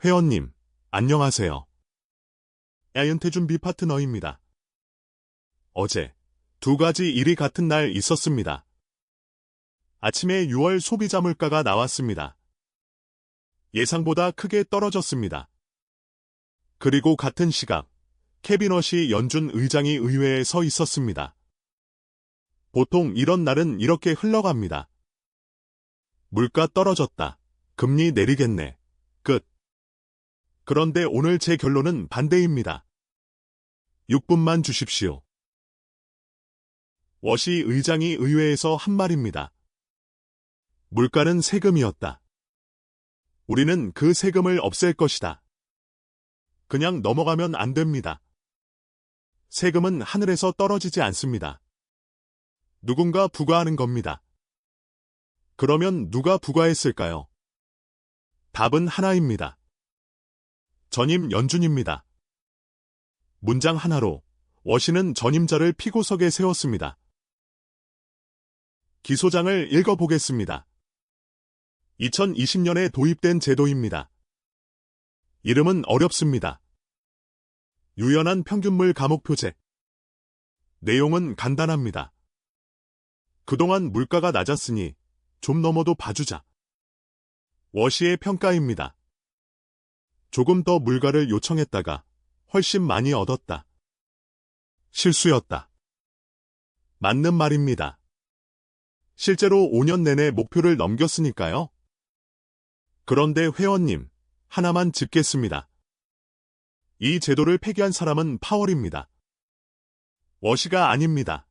회원님, 안녕하세요. 애연태준비 파트너입니다. 어제 두 가지 일이 같은 날 있었습니다. 아침에 6월 소비자 물가가 나왔습니다. 예상보다 크게 떨어졌습니다. 그리고 같은 시각, 캐비넛이 연준 의장이 의회에 서 있었습니다. 보통 이런 날은 이렇게 흘러갑니다. 물가 떨어졌다. 금리 내리겠네. 끝. 그런데 오늘 제 결론은 반대입니다. 6분만 주십시오. 워시 의장이 의회에서 한 말입니다. 물가는 세금이었다. 우리는 그 세금을 없앨 것이다. 그냥 넘어가면 안 됩니다. 세금은 하늘에서 떨어지지 않습니다. 누군가 부과하는 겁니다. 그러면 누가 부과했을까요? 답은 하나입니다. 전임 연준입니다. 문장 하나로 워시는 전임자를 피고석에 세웠습니다. 기소장을 읽어보겠습니다. 2020년에 도입된 제도입니다. 이름은 어렵습니다. 유연한 평균물 감옥표제. 내용은 간단합니다. 그동안 물가가 낮았으니 좀 넘어도 봐주자. 워시의 평가입니다. 조금 더 물가를 요청했다가 훨씬 많이 얻었다. 실수였다. 맞는 말입니다. 실제로 5년 내내 목표를 넘겼으니까요. 그런데 회원님, 하나만 짚겠습니다. 이 제도를 폐기한 사람은 파월입니다. 워시가 아닙니다.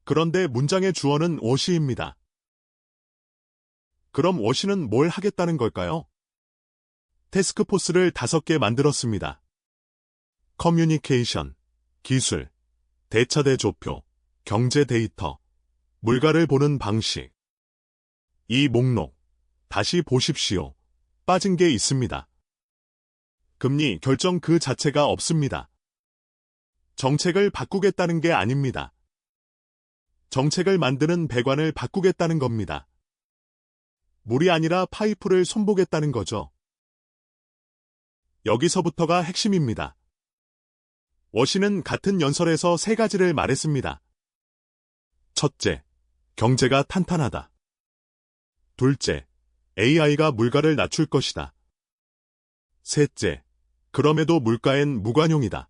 그런데 문장의 주어는 워시입니다. 그럼 워시는 뭘 하겠다는 걸까요? 태스크포스를 5개 만들었습니다. 커뮤니케이션, 기술, 대차대 조표, 경제 데이터, 물가를 보는 방식. 이 목록, 다시 보십시오. 빠진 게 있습니다. 금리 결정 그 자체가 없습니다. 정책을 바꾸겠다는 게 아닙니다. 정책을 만드는 배관을 바꾸겠다는 겁니다. 물이 아니라 파이프를 손보겠다는 거죠. 여기서부터가 핵심입니다. 워시는 같은 연설에서 3가지를 말했습니다. 첫째, 경제가 탄탄하다. 둘째, AI가 물가를 낮출 것이다. 셋째, 그럼에도 물가엔 무관용이다.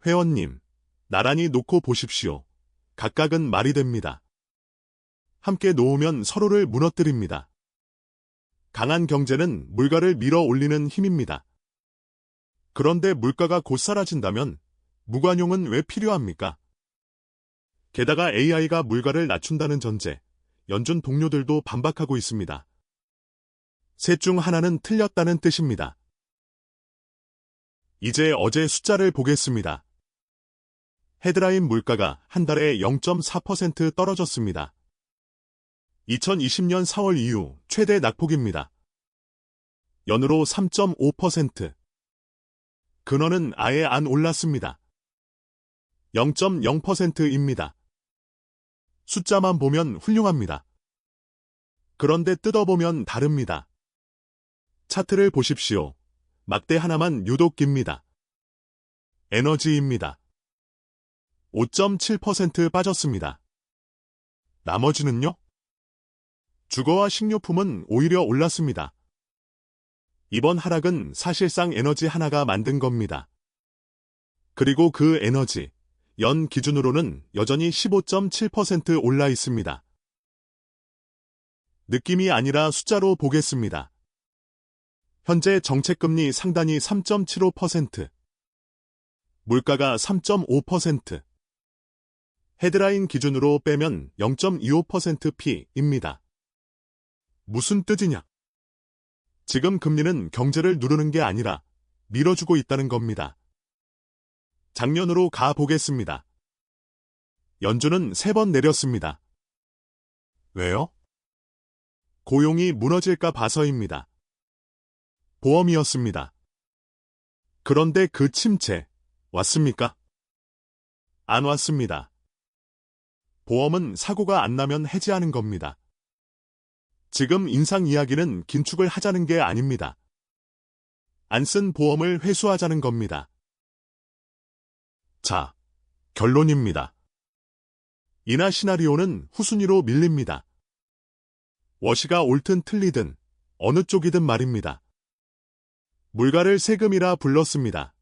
회원님, 나란히 놓고 보십시오. 각각은 말이 됩니다. 함께 놓으면 서로를 무너뜨립니다. 강한 경제는 물가를 밀어 올리는 힘입니다. 그런데 물가가 곧 사라진다면 무관용은 왜 필요합니까? 게다가 AI가 물가를 낮춘다는 전제, 연준 동료들도 반박하고 있습니다. 셋 중 하나는 틀렸다는 뜻입니다. 이제 어제 숫자를 보겠습니다. 헤드라인 물가가 한 달에 0.4% 떨어졌습니다. 2020년 4월 이후 최대 낙폭입니다. 연으로 3.5%. 근원은 아예 안 올랐습니다. 0.0%입니다. 숫자만 보면 훌륭합니다. 그런데 뜯어보면 다릅니다. 차트를 보십시오. 막대 하나만 유독 깁니다. 에너지입니다. 5.7% 빠졌습니다. 나머지는요? 주거와 식료품은 오히려 올랐습니다. 이번 하락은 사실상 에너지 하나가 만든 겁니다. 그리고 그 에너지, 연 기준으로는 여전히 15.7% 올라 있습니다. 느낌이 아니라 숫자로 보겠습니다. 현재 정책금리 상단이 3.75%, 물가가 3.5%, 헤드라인 기준으로 빼면 0.25%P입니다. 무슨 뜻이냐? 지금 금리는 경제를 누르는 게 아니라 밀어주고 있다는 겁니다. 작년으로 가보겠습니다. 연준은 3번 내렸습니다. 왜요? 고용이 무너질까 봐서입니다. 보험이었습니다. 그런데 그 침체 왔습니까? 안 왔습니다. 보험은 사고가 안 나면 해지하는 겁니다. 지금 인상 이야기는 긴축을 하자는 게 아닙니다. 안 쓴 보험을 회수하자는 겁니다. 자, 결론입니다. 이나 시나리오는 후순위로 밀립니다. 워시가 옳든 틀리든 어느 쪽이든 말입니다. 물가를 세금이라 불렀습니다.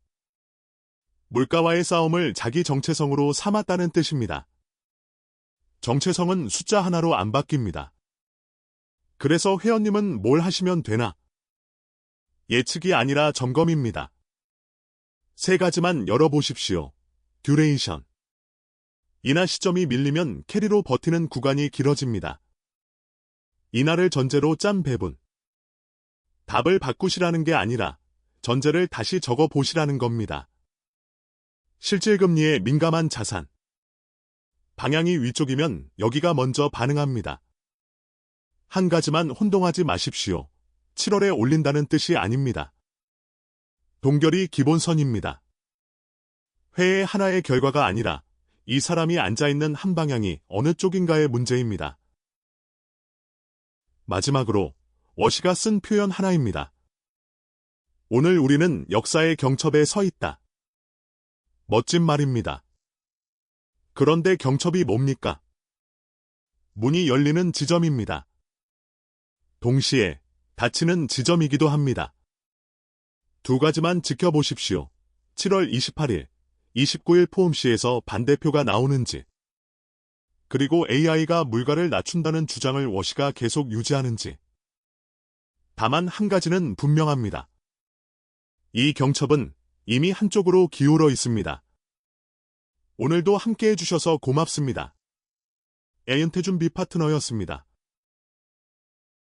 물가와의 싸움을 자기 정체성으로 삼았다는 뜻입니다. 정체성은 숫자 하나로 안 바뀝니다. 그래서 회원님은 뭘 하시면 되나? 예측이 아니라 점검입니다. 세 가지만 열어보십시오. 듀레이션. 인하 시점이 밀리면 캐리로 버티는 구간이 길어집니다. 인하를 전제로 짠 배분. 답을 바꾸시라는 게 아니라 전제를 다시 적어보시라는 겁니다. 실질금리에 민감한 자산. 방향이 위쪽이면 여기가 먼저 반응합니다. 한 가지만 혼동하지 마십시오. 7월에 올린다는 뜻이 아닙니다. 동결이 기본선입니다. 회의 하나의 결과가 아니라 이 사람이 앉아있는 한 방향이 어느 쪽인가의 문제입니다. 마지막으로 워시가 쓴 표현 하나입니다. 오늘 우리는 역사의 경첩에 서 있다. 멋진 말입니다. 그런데 경첩이 뭡니까? 문이 열리는 지점입니다. 동시에 닫히는 지점이기도 합니다. 두 가지만 지켜보십시오. 7월 28일, 29일 포엄시에서 반대표가 나오는지, 그리고 AI가 물가를 낮춘다는 주장을 워시가 계속 유지하는지. 다만 한 가지는 분명합니다. 이 경첩은 이미 한쪽으로 기울어 있습니다. 오늘도 함께해 주셔서 고맙습니다. 애연태준 비파트너였습니다.